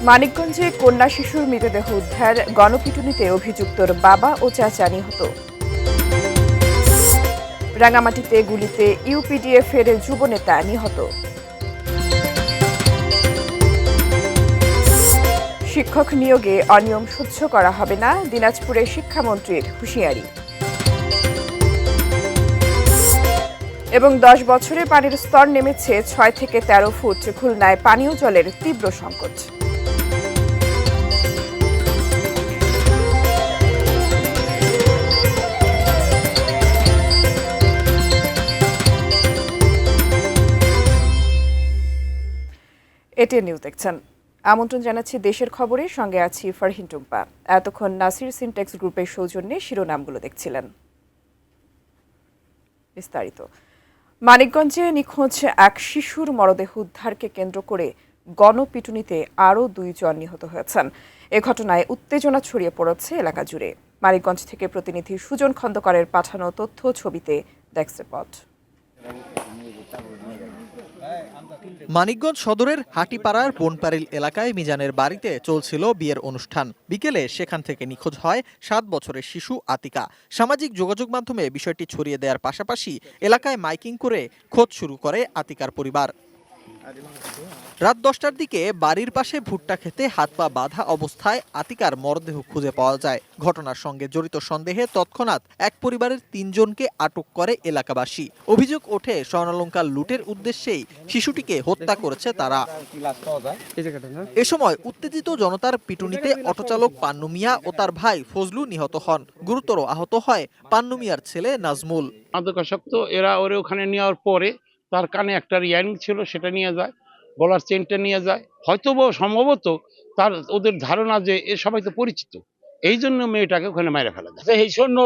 মানিকগঞ্জে কন্যা শিশুর মৃতদেহ উদ্ধার, গণপিটুনিতে অভিযুক্তর বাবা ও চাচা নিহত। রাঙামাটিতে গুলিতে ইউপিডিএফ এর যুবনেতা নিহত। শিক্ষক নিয়োগে অনিয়ম সহ্য করা হবে না, দিনাজপুরে শিক্ষামন্ত্রীর হুঁশিয়ারি। এবং 10 বছরে পানির স্তর নেমেছে 6 থেকে 13 ফুট, খুলনায় পানীয় জলের তীব্র সংকট। এটিএন নিউজ দেখছেন। আমন্ত্রণ জানাচ্ছি দেশের খবরে, সঙ্গে আছি ফারহিন টুম্পা। এতক্ষণ নাসির সিনটেক্স গ্রুপের সৌজন্যে শিরোনামগুলো দেখছিলেন। বিস্তারিত। মানিকগঞ্জে নিখোঁজ এক শিশুর মরদেহ উদ্ধারকে কেন্দ্র করে গণপিটুনিতে আরও 2 জন নিহত হয়েছেন। এ ঘটনায় উত্তেজনা ছড়িয়ে পড়েছে এলাকা জুড়ে। মানিকগঞ্জ থেকে প্রতিনিধি সুজন খন্দকারের পাঠানো তথ্য ছবিতে ডেস্ক রিপোর্ট। মানিকগঞ্জ সদরের হাটিপাড়ার বনপারিল এলাকায় মিজানের বাড়িতে চলছিল বিয়ের অনুষ্ঠান। বিকেলে সেখান থেকে নিখোঁজ হয় 7 বছরের শিশু আতিকা। সামাজিক যোগাযোগ মাধ্যমে বিষয়টি ছড়িয়ে দেওয়ার পাশাপাশি এলাকায় মাইকিং করে খোঁজ শুরু করে আতিকার পরিবার। রাত 10টার দিকে বাড়ির পাশে ভুট্টা খেতে হাত পা বাঁধা অবস্থায় আতিকার মরদেহ খুঁজে পাওয়া যায়। ঘটনার সঙ্গে জড়িত সন্দেহে তৎক্ষণাৎ এক পরিবারের 3 জনকে আটক করে এলাকাবাসী। অভিযোগ ওঠে স্বর্ণালংকার লুটের উদ্দেশ্যেই শিশুটিকে হত্যা করেছে তারা। এ সময় উত্তেজিত জনতার পিটুনিতে অটোচালক পান্নু মিয়া ও তার ভাই ফজলু নিহত হন। গুরুতর আহত হয় পান্নু মিয়ার ছেলে নাজমুল। মাদকাসক্ত এরা ওরে ওখানে নেওয়ার পরে তার কানে একটা ইয়ারিং ছিল, সেটা নিয়ে যায়, গলার চেনটা নিয়ে যায়। হয়তো সম্ভবত তার ওদের ধারণা যে এ সবাই তো পরিচিত, এই জন্য মেয়েটাকে ওখানে মেরে ফেলা যায়। এই সৈন্য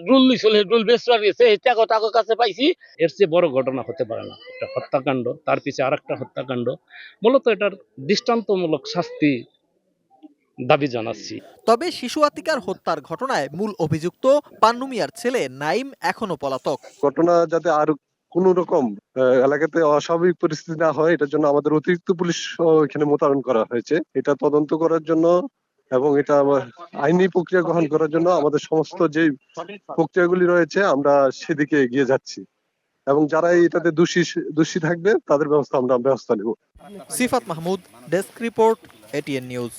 রুল ছিল, রুল বেসরা গেছে, এটা টাকা কাছে পাইছি। এর চেয়ে বড় ঘটনা হতে পারে না। একটা হত্যাকাণ্ড, তার পিছে আরেকটা হত্যাকাণ্ড। মূলত এটার দৃষ্টান্তমূলক শাস্তি দাবি জানাচ্ছি। তবে শিশু আতিকার হত্যার ঘটনায় মূল অভিযুক্ত পান্নু মিয়ার ছেলে নাইম এখনো পলাতক। ঘটনা যাতে আর কোন রকম এলাকাতে অস্বাভাবিক পরিস্থিতি না হয়, এটার জন্য আমাদের অতিরিক্ত পুলিশ এখানে মোতায়েন করা হয়েছে। এটা তদন্ত করার জন্য এবং এটা আইনি প্রক্রিয়া গ্রহণ করার জন্য আমাদের সমস্ত যে প্রক্রিয়াগুলি রয়েছে আমরা সেদিকে এগিয়ে যাচ্ছি এবং যারা এটাতে দোষী থাকবে তাদের আমরা ব্যবস্থা নেব। Sifat Mahmud, desk report, ATN news.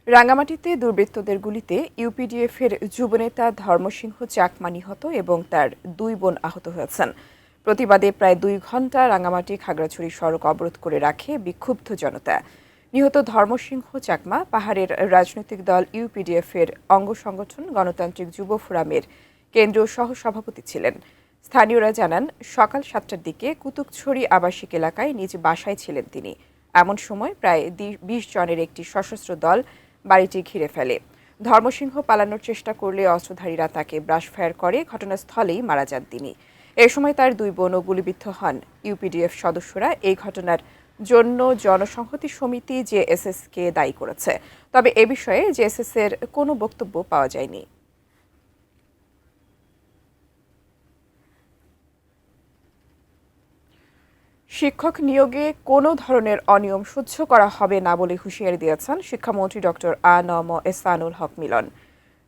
রাঙামাটিতে দুর্বৃত্তদের গুলিতে ইউপিডিএফ এর যুবনেতা ধর্মসিংহ চাকমা নিহত এবং তার 2 বোন আহত হয়েছেন। প্রতিবাদে প্রায় 2 ঘণ্টা রাঙামাটি খাগড়াছড়ি সড়ক অবরোধ করে রাখে বিক্ষুব্ধ জনতা। নিহত ধর্মসিংহ চাকমা পাহাড়ের রাজনৈতিক দল ইউপিডিএফ এর অঙ্গ সংগঠন গণতান্ত্রিক যুব ফোরামের কেন্দ্রীয় সহসভাপতি ছিলেন। স্থানীয়রা জানান, সকাল 7টার দিকে কুতুকছড়ি আবাসিক এলাকায় নিজ বাসায় ছিলেন তিনি। এমন সময় প্রায় 20 জনের একটি সশস্ত্র দল বাড়িটি ঘিরে ফেলে। ধর্মসিংহ পালানোর চেষ্টা করলে অস্ত্রধারীরা তাকে ব্রাশফায়ার করে, ঘটনাস্থলেই মারা যান তিনি। এ সময় তার 2 বোনও গুলিবিদ্ধ হন। ইউপিডিএফ সদস্যরা এই ঘটনার জন্য জনসংহতি সমিতি জেএসএস কে দায়ী করেছে। তবে এ বিষয়ে জেএসএস এর কোনো বক্তব্য পাওয়া যায়নি। শিক্ষক নিয়োগে কোনো ধরনের অনিয়ম সহ্য করা হবে না বলে হুঁশিয়ারি দিয়েছেন শিক্ষামন্ত্রী ডক্টর আ.ন.ম এহসানুল হক মিলন।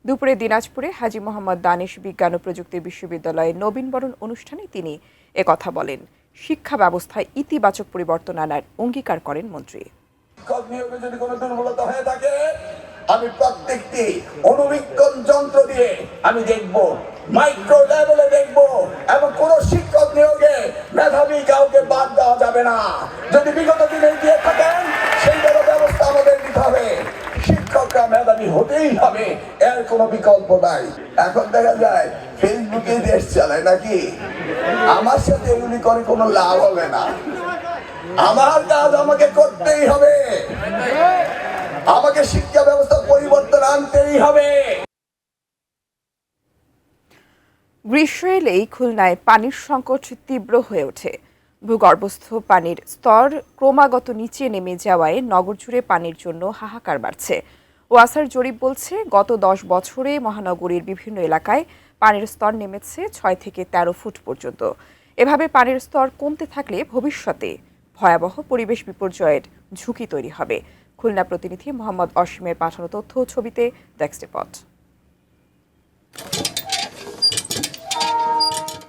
দুপুরে দিনাজপুরে হাজী মোহাম্মদ দানিশ বিজ্ঞান ও প্রযুক্তি বিশ্ববিদ্যালয়ে নবীনবরণ অনুষ্ঠানে তিনি একথা বলেন। শিক্ষা ব্যবস্থায় ইতিবাচক পরিবর্তন আনার অঙ্গীকার করেন মন্ত্রী। শিক্ষক নিয়োগে যদি কোনো দুর্বলতা হয়ে থাকে, আমি প্রত্যেকটি অনুবীক্ষণ যন্ত্র দিয়ে আমি দেখব, মাইক্রো লেভেলে দেখব, এবং কোন শিক্ষক নিয়োগে মেধাবী কাউকে বাদ দেওয়া যাবে না। যদি বিগত দিনে দিয়ে থাকেন, সেই ব্যবস্থা আমাদের নিতে হবে। শিক্ষকরা মেধাবী হতেই হবে, এর কোনো বিকল্প নাই। এখন দেখা যায় ফেসবুকে দেশ চালায় নাকি, আমার সাথে এগুলি করে কোনো লাভ হবে না। আমার কাজ আমাকে করতেই হবে, আমাকে শিক্ষা ব্যবস্থা পরিবর্তন আনতেই হবে। গ্রীষ্ম এলেই খুলনায় পানির সংকট তীব্র হয়ে ওঠে। ভূগর্ভস্থ পানির স্তর ক্রমাগত নিচে নেমে যাওয়ায় নগর জুড়ে পানির জন্য হাহাকার বাড়ছে। ওয়াসার জরিপ বলছে, গত 10 বছরে মহানগরীর বিভিন্ন এলাকায় পানির স্তর নেমেছে 6 থেকে 13 ফুট পর্যন্ত। এভাবে পানির স্তর কমতে থাকলে ভবিষ্যতে ভয়াবহ পরিবেশ বিপর্যয়ের ঝুঁকি তৈরি হবে। খুলনা প্রতিনিধি মোহাম্মদ অসীমের পাঠানো তথ্য ও ছবিতে ডেস্ক রিপোর্ট।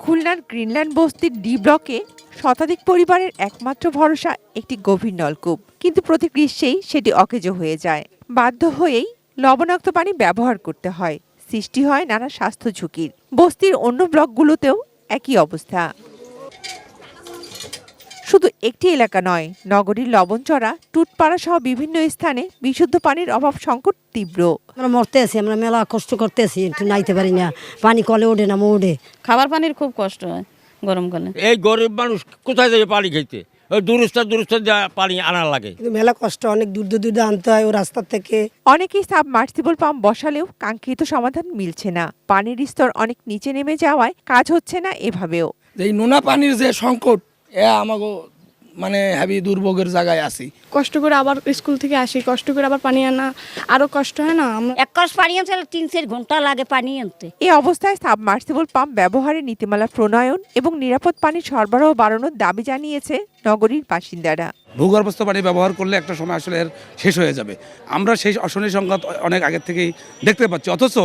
খুলনার গ্রিনল্যান্ড বস্তির ডি ব্লকে শতাধিক পরিবারের একমাত্র ভরসা একটি গভীর নলকূপ, কিন্তু প্রতি গ্রীষ্মেই সেটি অকেজো হয়ে যায়। বাধ্য হয়েই লবণাক্ত পানি ব্যবহার করতে হয়, সৃষ্টি হয় নানা স্বাস্থ্য ঝুঁকির। বস্তির অন্য ব্লকগুলোতেও একই অবস্থা। শুধু একটি এলাকা নয়, নগরীর লবণচড়া, টুটপাড়া সহ বিভিন্ন স্থানে বিশুদ্ধ পানির অভাব সংকট তীব্র। আমরা মরতে আছি, আমরা মেলা কষ্ট করতে আছি, একটু নাইতে পারি না, পানি কলে ওঠে না, ওঠে। খাবার পানির খুব কষ্ট হয় গরমকালে। এই গরিব মানুষ কোথায় যাবে পানি খেতে? ওই দূরস্থ পানি আনা লাগে। কিন্তু মেলা কষ্ট, অনেক দূর দূর আনতে হয় ও রাস্তার থেকে। অনেকেই সাবমার্সিবল পাম্প বসালেও কাঙ্ক্ষিত সমাধান মিলছে না। পানির স্তর অনেক নিচে নেমে যাওয়ায় কাজ হচ্ছে না এভাবেও। এই নোনা পানির যে সংকট, আমাকে মানে হেভি দুর্ভোগের জায়গায় আছি। কষ্ট করে আবার স্কুল থেকে আসি, কষ্ট করে আবার পানি আনা আরো কষ্ট হয় না? এক কষ পানি আনতে 3-4 ঘন্টা লাগে পানি আনতে। এই অবস্থায় সাবমার্সিবল পাম্প ব্যবহারে নীতিমালা প্রণয়ন এবং নিরাপদ পানি সরবরাহ বাড়ানোর দাবি জানিয়েছে নগরীর বাসিন্দারা। ভূগর্ভস্থ পানি ব্যবহার করলে একটা সময় আসলে এর শেষ হয়ে যাবে। আমরা সেই অশনি সংঘাত অনেক আগের থেকেই দেখতে পাচ্ছি, অথচ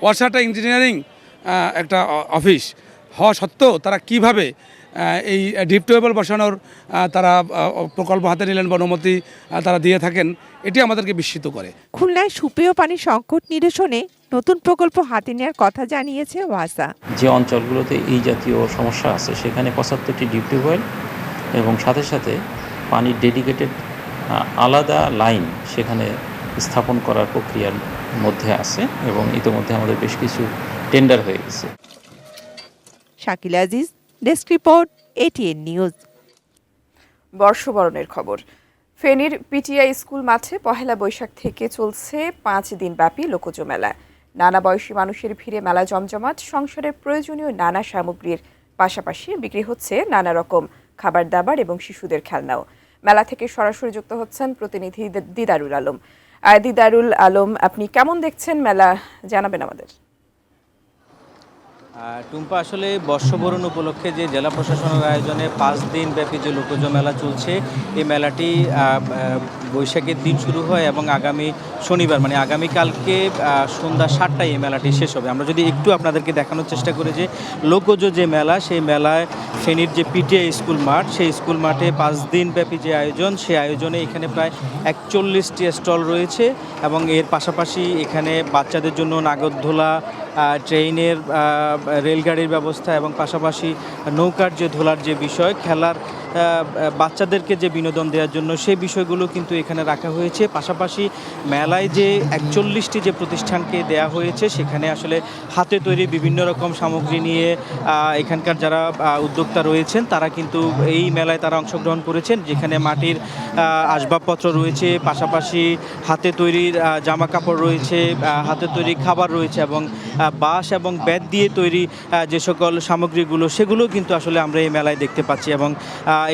ওয়াসাটা ইঞ্জিনিয়ারিং একটা অফিস হওয়া সত্ত্বেও তারা কিভাবে এই ডিপ টিউবওয়েল বসানোর তারা প্রকল্প হাতে নিলেন বা অনুমতি তারা দিয়ে থাকেন, এটি আমাদেরকে বিস্মিত করে। খুলনায় সুপেয় পানি সংকট নিরসনে নতুন প্রকল্প হাতে নেওয়ার কথা জানিয়েছে ওয়াসা। যে অঞ্চলগুলোতে এই জাতীয় সমস্যা আছে সেখানে 75টি ডিপ টিউবওয়েল এবং সাথে সাথে পানির ডেডিকেটেড আলাদা লাইন সেখানে স্থাপন করার প্রক্রিয়ার মধ্যে আছে এবং ইতোমধ্যে আমাদের বেশ কিছু টেন্ডার হয়ে গেছে। Shakil Aziz, desk report, ATN news. বর্ষবরণের খবর। ফেনীর পিটিআই স্কুল মাঠে পহেলা বৈশাখ থেকে চলছে 5 দিনব্যাপী লোকজ মেলা। নানা বয়সী মানুষের ভিড়ে মেলা জমজমাট। সংসারের প্রয়োজনীয় নানা সামগ্রীর পাশাপাশি বিক্রি হচ্ছে নানা রকম খাবার দাবার এবং শিশুদের খেলনাও। মেলা থেকে সরাসরি যুক্ত হচ্ছেন প্রতিনিধি দিদারুল আলম। দিদারুল আলম, আপনি কেমন দেখছেন মেলা, জানাবেন আমাদের। টুম্পা, আসলে বর্ষবরণ উপলক্ষে যে জেলা প্রশাসনের আয়োজনে 5 দিন ব্যাপী যে লোকজ মেলা চলছে, এই মেলাটি বৈশাখের দিন শুরু হয় এবং আগামী শনিবার মানে আগামীকালকে সন্ধ্যা 7টায় এই মেলাটি শেষ হবে। আমরা যদি একটু আপনাদেরকে দেখানোর চেষ্টা করি যে লোকজ যে মেলা, সেই মেলায় ফেনীর যে পিটিআই স্কুল মাঠ, সেই স্কুল মাঠে 5 দিন ব্যাপী যে আয়োজন, সেই আয়োজনে এখানে প্রায় 41টি স্টল রয়েছে এবং এর পাশাপাশি এখানে বাচ্চাদের জন্য নাগরদোলা, ট্রেনের, রেলগাড়ির ব্যবস্থা এবং পাশাপাশি নৌকার যে ধোলার যে বিষয়, খেলার বাচ্চাদেরকে যে বিনোদন দেওয়ার জন্য সেই বিষয়গুলো কিন্তু এখানে রাখা হয়েছে। পাশাপাশি মেলায় যে 41টি যে প্রতিষ্ঠানকে দেয়া হয়েছে, সেখানে আসলে হাতে তৈরি বিভিন্ন রকম সামগ্রী নিয়ে এখানকার যারা উদ্যোক্তা রয়েছেন তারা কিন্তু এই মেলায় তারা অংশগ্রহণ করেছেন, যেখানে মাটির আসবাবপত্র রয়েছে, পাশাপাশি হাতে তৈরির জামা কাপড় রয়েছে, হাতে তৈরি খাবার রয়েছে এবং বাঁশ এবং বেত দিয়ে তৈরি যে সকল সামগ্রীগুলো, সেগুলো কিন্তু আসলে আমরা এই মেলায় দেখতে পাচ্ছি। এবং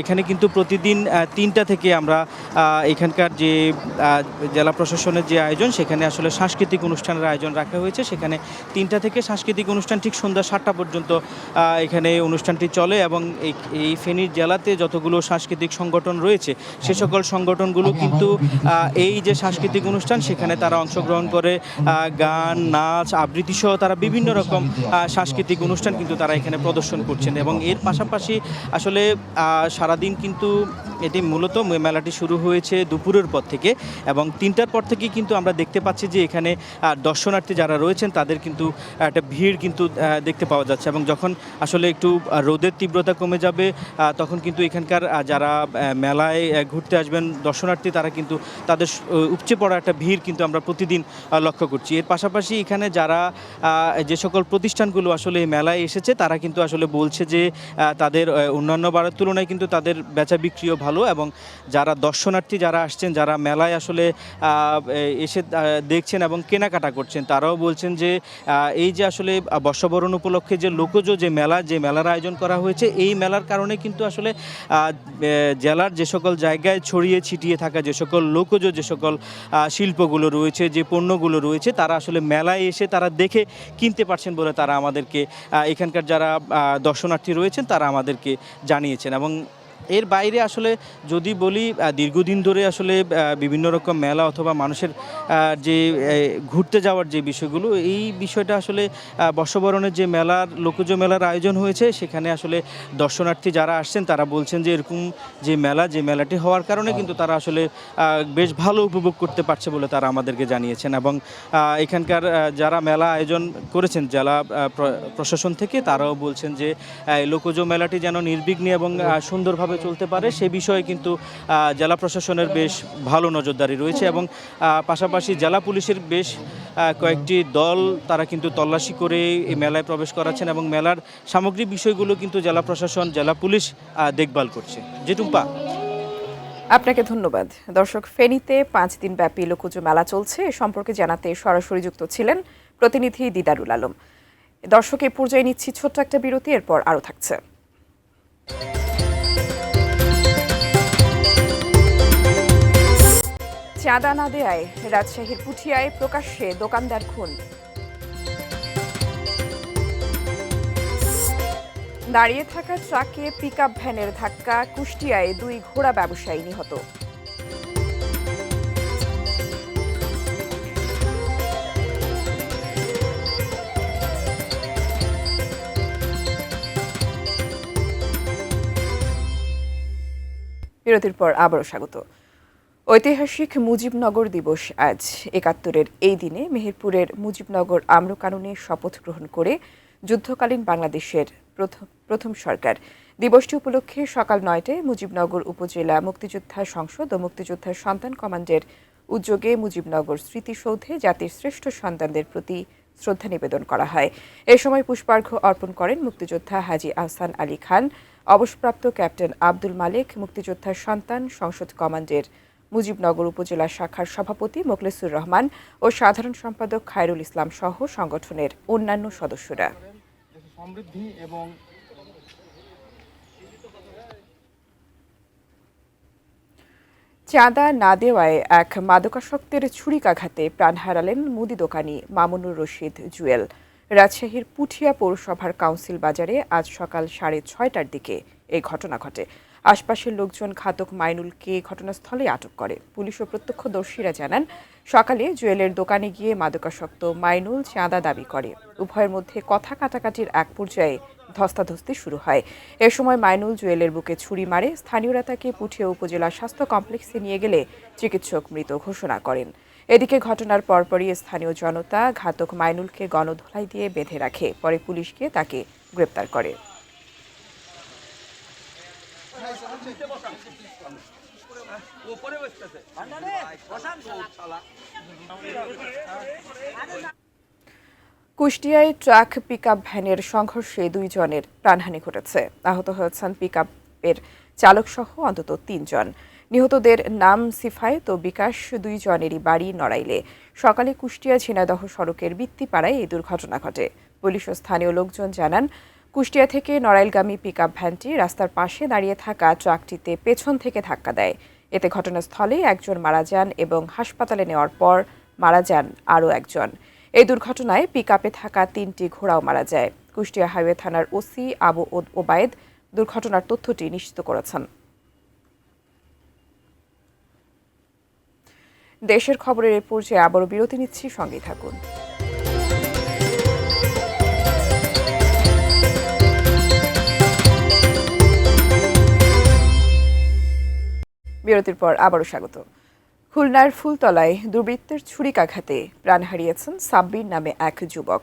এখানে কিন্তু প্রতিদিন 3টা থেকে আমরা এখানকার যে জেলা প্রশাসনের যে আয়োজন, সেখানে আসলে সাংস্কৃতিক অনুষ্ঠানের আয়োজন রাখা হয়েছে। সেখানে 3টা থেকে সাংস্কৃতিক অনুষ্ঠান ঠিক সন্ধ্যা 7টা পর্যন্ত এখানে অনুষ্ঠানটি চলে এবং এই ফেনীর জেলাতে যতগুলো সাংস্কৃতিক সংগঠন রয়েছে, সে সকল সংগঠনগুলো কিন্তু এই যে সাংস্কৃতিক অনুষ্ঠান, সেখানে তারা অংশগ্রহণ করে গান, নাচ, আবৃত্তি সহ তারা বিভিন্ন রকম সাংস্কৃতিক অনুষ্ঠান কিন্তু তারা এখানে প্রদর্শন করছেন। এবং এর পাশাপাশি আসলে সারাদিন কিন্তু এটি মূলত মেলাটি শুরু হয়েছে দুপুরের পর থেকে এবং 3টার পর থেকে কিন্তু আমরা দেখতে পাচ্ছি যে এখানে দর্শনার্থী যারা রয়েছেন তাদের কিন্তু একটা ভিড় কিন্তু দেখতে পাওয়া যাচ্ছে। এবং যখন আসলে একটু রোদের তীব্রতা কমে যাবে তখন কিন্তু এখানকার যারা মেলায় ঘুরতে আসবেন দর্শনার্থী, তারা কিন্তু তাদের উপচে পড়া একটা ভিড় কিন্তু আমরা প্রতিদিন লক্ষ্য করছি। এর পাশাপাশি এখানে যারা যে সকল প্রতিষ্ঠানগুলো আসলে এই মেলায় এসেছে, তারা কিন্তু আসলে বলছে যে তাদের অন্যান্য বারের তুলনায় কিন্তু তাদের বেচা বিক্রিও ভালো এবং যারা দর্শনার্থী যারা আসছেন, যারা মেলায় আসলে এসে দেখছেন এবং কেনাকাটা করছেন, তারাও বলছেন যে এই যে আসলে বর্ষবরণ উপলক্ষে যে লোকজ যে মেলার আয়োজন করা হয়েছে, এই মেলার কারণে কিন্তু আসলে জেলার যে সকল জায়গায় ছড়িয়ে ছিটিয়ে থাকা যে সকল লোকজ যে সকল শিল্পগুলো রয়েছে, যে পণ্যগুলো রয়েছে, তারা আসলে মেলায় এসে তারা দেখে কিনতে পারছেন বলে তারা আমাদেরকে এখানকার যারা দর্শনার্থী রয়েছেন তারা আমাদেরকে জানিয়েছেন। এবং এর বাইরে আসলে যদি বলি দীর্ঘদিন ধরে আসলে বিভিন্ন রকম মেলা অথবা মানুষের যে ঘুরতে যাওয়ার যে বিষয়গুলো, এই বিষয়টা আসলে বর্ষবরণের যে মেলার লোকজ মেলার আয়োজন হয়েছে সেখানে আসলে দর্শনার্থী যারা আসছেন তারা বলছেন যে এরকম যে মেলাটি হওয়ার কারণে কিন্তু তারা আসলে বেশ ভালো উপভোগ করতে পারছে বলে তারা আমাদেরকে জানিয়েছেন। এবং এখানকার যারা মেলা আয়োজন করেছেন জেলা প্রশাসন থেকে, তারাও বলছেন যে লোকজ মেলাটি যেন নির্বিঘ্নে এবং সুন্দরভাবে চলতে পারে সে বিষয়ে কিন্তু জেলা প্রশাসনের বেশ ভালো নজরদারি রয়েছে। এবং পাশাপাশি জেলা পুলিশের বেশ কয়েকটি দল তারা কিন্তু তল্লাশি করে এই মেলায় প্রবেশ করাচ্ছেন এবং মেলার সামগ্রিক বিষয়গুলো কিন্তু জেলা প্রশাসন জেলা পুলিশ দেখভাল করছে। যেটুম্পা। আপনাকে ধন্যবাদ। দর্শক, ফেনীতে 5 দিন ব্যাপী লোকজ মেলা চলছে এ সম্পর্কে জানাতে সরাসরি যুক্ত ছিলেন প্রতিনিধি দিদারুল আলম। দর্শক, এই পর্যায়ে নিচ্ছি ছোট্ট একটা বিরতি, এরপর আরও থাকছে। চাঁদা না দেয়ায় রাজশাহীর পুঠিয়ায় প্রকাশ্যে দোকানদার খুন। দাঁড়িয়ে থাকা ট্রাকে পিকআপ ভ্যানের ধাক্কা, কুষ্টিয়ায় 2 ঘোড়া ব্যবসায়ী নিহত। বিরতির পর আবারও স্বাগত। ঐতিহাসিক মুজিবনগর দিবস আজ। ৭১-এর এই দিনে মেহেরপুরের মুজিবনগর আম্রকাননে শপথ গ্রহণ করে যুদ্ধকালীন বাংলাদেশের প্রথম সরকার। দিবসটি উপলক্ষে সকাল ৯টায় মুজিবনগর উপজেলা মুক্তিযোদ্ধা সংসদ ও মুক্তিযোদ্ধার সন্তান কমান্ডের উদ্যোগে মুজিবনগর স্মৃতিসৌধে জাতির শ্রেষ্ঠ সন্তানদের প্রতি শ্রদ্ধা নিবেদন করা হয়। এ সময় পুষ্পার্ঘ্য অর্পণ করেন মুক্তিযোদ্ধা হাজী আহসান আলী খান, অবসরপ্রাপ্ত ক্যাপ্টেন আব্দুল মালেক, মুক্তিযোদ্ধার সন্তান সংসদ কমান্ডের মুজিবনগর উপজেলা শাখার সভাপতি মোখলেসুর রহমান ও সাধারণ সম্পাদক খায়রুল ইসলাম সহ সংগঠনের অন্যান্য সদস্যরা। চাঁদা না দেওয়ায় এক মাদকাসক্তের ছুরিকাঘাতে প্রাণ হারালেন মুদি দোকানি মামুনুর রশিদ জুয়েল। রাজশাহীর পুঠিয়া পৌরসভার কাউন্সিল বাজারে আজ সকাল 6:30টার দিকে এই ঘটনা ঘটে। আশপাশের লোকজন ঘাতক মাইনুলকে ঘটনাস্থলে আটক করে। পুলিশ ও প্রত্যক্ষদর্শীরা জানান, সকালে জুয়েলের দোকানে গিয়ে মাদকাসক্ত মাইনুল চাঁদা দাবি করে। উভয়ের মধ্যে কথা কাটাকাটির এক পর্যায়ে ধস্তাধস্তি শুরু হয়। এ সময় মাইনুল জুয়েলের বুকে ছুরি মারে। স্থানীয়রা তাকে পুঠিয়া উপজেলা স্বাস্থ্য কমপ্লেক্সে নিয়ে গেলে চিকিৎসক মৃত ঘোষণা করেন। এদিকে ঘটনার পরপরই স্থানীয় জনতা ঘাতক মাইনুলকে গণধোলাই দিয়ে বেঁধে রাখে। পরে পুলিশ গিয়ে তাকে গ্রেপ্তার করে। কুষ্টিয়ায় ট্রাক পিকআপ ভ্যানের সংঘর্ষে 2 জনের প্রাণহানি ঘটেছে। আহত হয়েছেন পিকআপের চালক সহ অন্তত 3 জন। নিহতদের নাম সিফায়েত ও বিকাশ, 2 জনেরই বাড়ি নড়াইলে। সকালে কুষ্টিয়া ঝিনাইদহ সড়কের বৃত্তিপাড়ায় এই দুর্ঘটনা ঘটে। পুলিশ ও স্থানীয় লোকজন জানান, কুষ্টিয়া থেকে নড়াইলগামী পিকআপ ভ্যানটি রাস্তার পাশে দাঁড়িয়ে থাকা ট্রাকটিতে পেছন থেকে ধাক্কা দেয়। এতে ঘটনাস্থলেই একজন মারা যান এবং হাসপাতালে নেওয়ার পর মারা যান আরও একজন। এই দুর্ঘটনায় পিকআপে থাকা 3টি ঘোড়াও মারা যায়। কুষ্টিয়া হাইওয়ে থানার ওসি আবু ওবায়েদ দুর্ঘটনার তথ্যটি নিশ্চিত করেছেন। দেশের খবরের এই পর্যায়ে আবারও বিরতি নিচ্ছি, সঙ্গেই থাকুন। বিরতির পর আবারও স্বাগত। খুলনার ফুলতলায় দুর্বৃত্তের ছুরিকাঘাতে প্রাণ হারিয়েছেন সাব্বির নামে এক যুবক।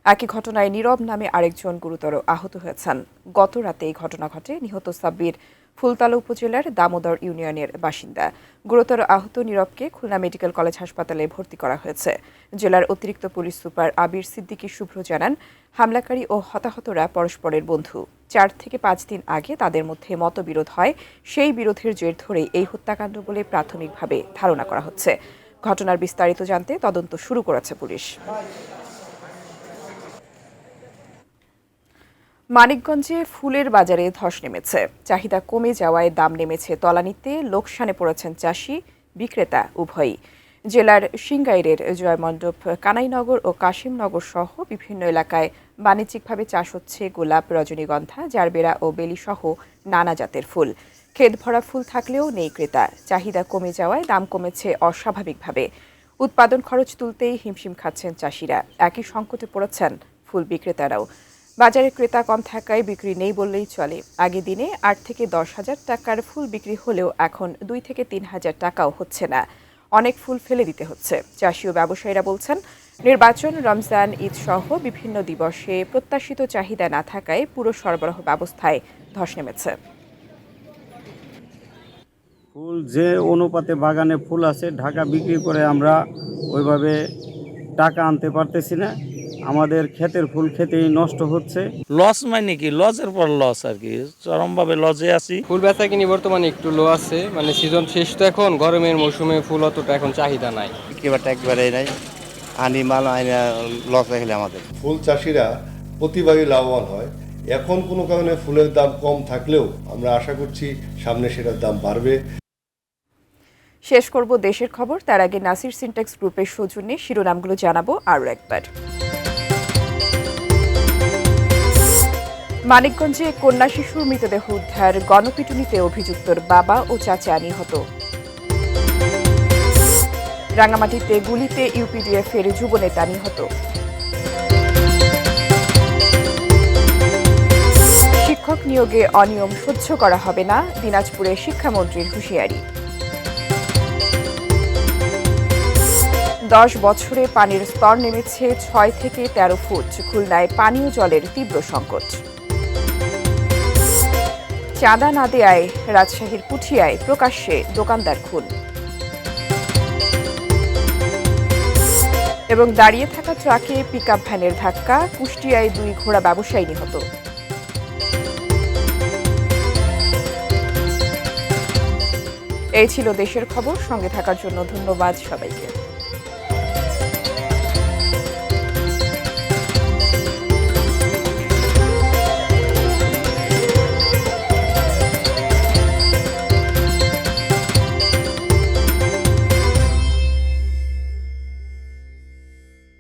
একই ঘটনায় নীরব নামে আরেকজন গুরুতর আহত হয়েছেন। গত রাতে এই ঘটনা ঘটে। নিহত সাব্বির ফুলতলা উপজেলার দামোদর ইউনিয়নের বাসিন্দা। গুরুতর আহত নীরবকে খুলনা মেডিকেল কলেজ হাসপাতালে ভর্তি করা হয়েছে। জেলার অতিরিক্ত পুলিশ সুপার আবির সিদ্দিকী শুভ্র জানান, হামলাকারী ও হতাহতরা পরস্পরের বন্ধু। 4 থেকে 5 দিন আগে তাদের মধ্যে মতবিরোধ হয়। সেই বিরোধের জের ধরেই এই হত্যাকাণ্ড বলে প্রাথমিকভাবে ধারণা করা হচ্ছে। ঘটনার বিস্তারিত জানতে তদন্ত শুরু করেছে পুলিশ। মানিকগঞ্জে ফুলের বাজারে ধস নেমেছে। চাহিদা কমে যাওয়ায় দাম নেমেছে তলানিতে। লোকসানে পড়েছেন চাষি, বিক্রেতা উভয়ই। জেলার সিংগাইরের জয়মণ্ডপ, কানাইনগর ও কাশিমনগর সহ বিভিন্ন এলাকায় বাণিজ্যিকভাবে চাষ হচ্ছে গোলাপ, রজনীগন্ধা, জারবেরা ও বেলি সহ নানা জাতের ফুল। ক্ষেত ভরা ফুল থাকলেও নেই ক্রেতা। চাহিদা কমে যাওয়ায় দাম কমেছে অস্বাভাবিকভাবে। উৎপাদন খরচ তুলতেই হিমশিম খাচ্ছেন চাষিরা। একই সংকটে পড়েছেন ফুল বিক্রেতারাও। বাজারে ক্রেতা কম থাকায় বিক্রি নেই বললেই চলে। আগে দিনে 8 থেকে 10 হাজার টাকার ফুল বিক্রি হলেও এখন 2 থেকে 3 হাজার টাকাও হচ্ছে না। অনেক ফুল ফেলে দিতে হচ্ছে। চাষি ও ব্যবসায়ীরা বলছেন, নির্বাচন, রমজান, ঈদ সহ বিভিন্ন দিবসে প্রত্যাশিত চাহিদা না থাকায় পুরো সরবরাহ ব্যবস্থায় ধস নেমেছে। ফুল যে অনুপাতে বাগানে ফুল আছে, ঢাকা বিক্রি করে আমরা ওইভাবে টাকা আনতে পারতেছি না। আমাদের ক্ষেতের ফুল খেতেই নষ্ট হচ্ছে। লস মানে কি, লসের পর লস আর কি, চরমভাবে লসে আছি। ফুল বেচা কিনি বর্তমানে একটু লো আছে, মানে সিজন শেষ তো এখন, গরমের মৌসুমে ফুল অতটা এখন চাহিদা নাই। বিক্রিবারটা একবারে নাই, আনি মাল আইনা লস হয়ে গেলে আমাদের। ফুল চাষিরা প্রতিবারই লাভবান হয়। এখন কোনো কারণে ফুলের দাম কম থাকলেও আমরা আশা করছি সামনে সেটার দাম বাড়বে। শেষ করব দেশের খবর, তার আগে নাসির সিনট্যাক্স গ্রুপের সৌজন্যে শিরোনামগুলো জানাবো আরও একবার। মানিকগঞ্জে কন্যা শিশুর মৃতদেহ উদ্ধার, গণপিটুনিতে অভিযুক্তর বাবা ও চাচা নিহত। রাঙামাটিতে গুলিতে ইউপিডিএফের যুবনেতা নিহত। শিক্ষক নিয়োগে অনিয়ম সহ্য করা হবে না, দিনাজপুরে শিক্ষামন্ত্রীর হুঁশিয়ারি। 10 বছরে পানির স্তর নেমেছে 6 থেকে 13 ফুট, খুলনায় পানীয় জলের তীব্র সংকট। চাঁদা না দেয়ায় রাজশাহীর পুঠিয়ায় প্রকাশ্যে দোকানদার খুন। এবং দাঁড়িয়ে থাকা ট্রাকে পিকআপ ভ্যানের ধাক্কা, কুষ্টিয়ায় 2 ঘোড়া ব্যবসায়ী নিহত। এই ছিল দেশের খবর। সঙ্গে থাকার জন্য ধন্যবাদ সবাইকে।